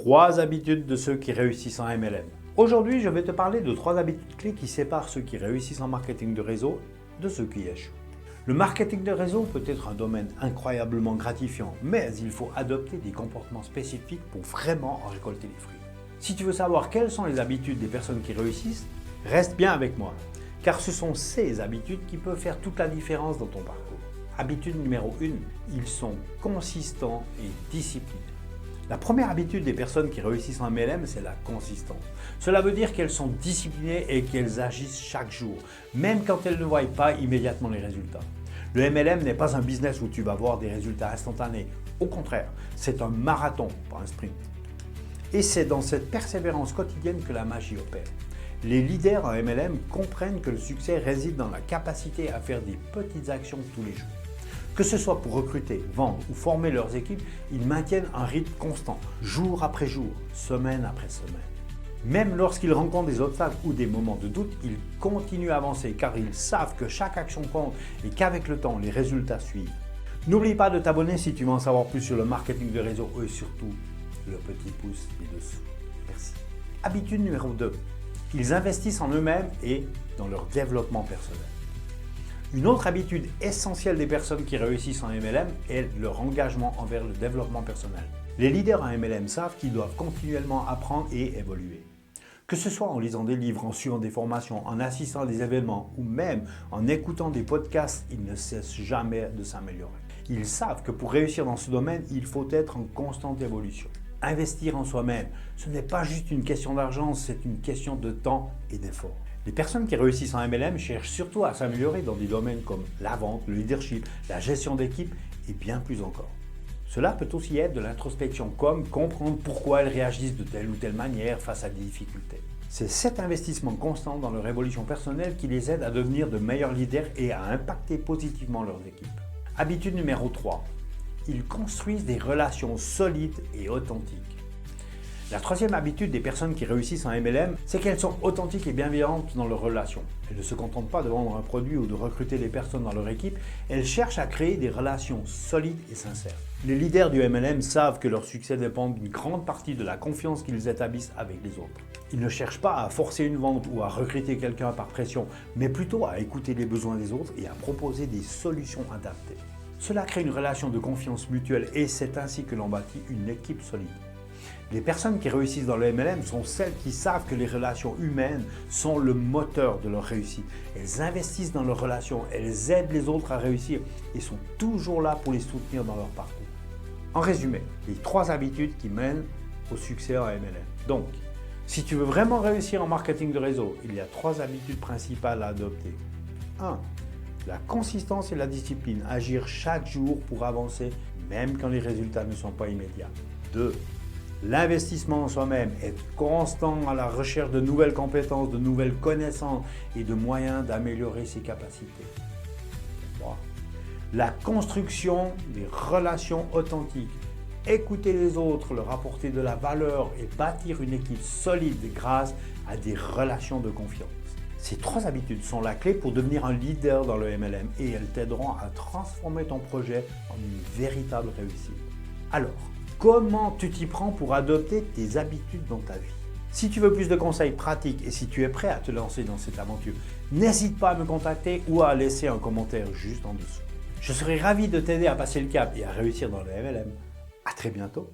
3 habitudes de ceux qui réussissent en MLM. Aujourd'hui, je vais te parler de 3 habitudes clés qui séparent ceux qui réussissent en marketing de réseau de ceux qui échouent. Le marketing de réseau peut être un domaine incroyablement gratifiant, mais il faut adopter des comportements spécifiques pour vraiment en récolter les fruits. Si tu veux savoir quelles sont les habitudes des personnes qui réussissent, reste bien avec moi, car ce sont ces habitudes qui peuvent faire toute la différence dans ton parcours. Habitude numéro 1, ils sont consistants et disciplinés. La première habitude des personnes qui réussissent en MLM, c'est la consistance. Cela veut dire qu'elles sont disciplinées et qu'elles agissent chaque jour, même quand elles ne voient pas immédiatement les résultats. Le MLM n'est pas un business où tu vas voir des résultats instantanés. Au contraire, c'est un marathon, pas un sprint. Et c'est dans cette persévérance quotidienne que la magie opère. Les leaders en MLM comprennent que le succès réside dans la capacité à faire des petites actions tous les jours. Que ce soit pour recruter, vendre ou former leurs équipes, ils maintiennent un rythme constant, jour après jour, semaine après semaine. Même lorsqu'ils rencontrent des obstacles ou des moments de doute, ils continuent à avancer car ils savent que chaque action compte et qu'avec le temps, les résultats suivent. N'oublie pas de t'abonner si tu veux en savoir plus sur le marketing de réseau et surtout le petit pouce ci-dessous. Merci. Habitude numéro 2. Ils investissent en eux-mêmes et dans leur développement personnel. Une autre habitude essentielle des personnes qui réussissent en MLM est leur engagement envers le développement personnel. Les leaders en MLM savent qu'ils doivent continuellement apprendre et évoluer. Que ce soit en lisant des livres, en suivant des formations, en assistant à des événements ou même en écoutant des podcasts, ils ne cessent jamais de s'améliorer. Ils savent que pour réussir dans ce domaine, il faut être en constante évolution. Investir en soi-même, ce n'est pas juste une question d'argent, c'est une question de temps et d'effort. Les personnes qui réussissent en MLM cherchent surtout à s'améliorer dans des domaines comme la vente, le leadership, la gestion d'équipe et bien plus encore. Cela peut aussi être de l'introspection comme comprendre pourquoi elles réagissent de telle ou telle manière face à des difficultés. C'est cet investissement constant dans leur évolution personnelle qui les aide à devenir de meilleurs leaders et à impacter positivement leurs équipes. Habitude numéro 3. Ils construisent des relations solides et authentiques. La troisième habitude des personnes qui réussissent en MLM, c'est qu'elles sont authentiques et bienveillantes dans leurs relations. Elles ne se contentent pas de vendre un produit ou de recruter des personnes dans leur équipe, elles cherchent à créer des relations solides et sincères. Les leaders du MLM savent que leur succès dépend d'une grande partie de la confiance qu'ils établissent avec les autres. Ils ne cherchent pas à forcer une vente ou à recruter quelqu'un par pression, mais plutôt à écouter les besoins des autres et à proposer des solutions adaptées. Cela crée une relation de confiance mutuelle et c'est ainsi que l'on bâtit une équipe solide. Les personnes qui réussissent dans le MLM sont celles qui savent que les relations humaines sont le moteur de leur réussite. Elles investissent dans leurs relations, elles aident les autres à réussir et sont toujours là pour les soutenir dans leur parcours. En résumé, les 3 habitudes qui mènent au succès en MLM. Donc, si tu veux vraiment réussir en marketing de réseau, il y a 3 habitudes principales à adopter. 1. La consistance et la discipline, agir chaque jour pour avancer, même quand les résultats ne sont pas immédiats. 2. L'investissement en soi-même, être constant à la recherche de nouvelles compétences, de nouvelles connaissances et de moyens d'améliorer ses capacités. 3. La construction des relations authentiques, écouter les autres, leur apporter de la valeur et bâtir une équipe solide grâce à des relations de confiance. Ces 3 habitudes sont la clé pour devenir un leader dans le MLM et elles t'aideront à transformer ton projet en une véritable réussite. Alors, comment tu t'y prends pour adopter tes habitudes dans ta vie? Si tu veux plus de conseils pratiques et si tu es prêt à te lancer dans cette aventure, n'hésite pas à me contacter ou à laisser un commentaire juste en dessous. Je serai ravi de t'aider à passer le cap et à réussir dans le MLM. À très bientôt.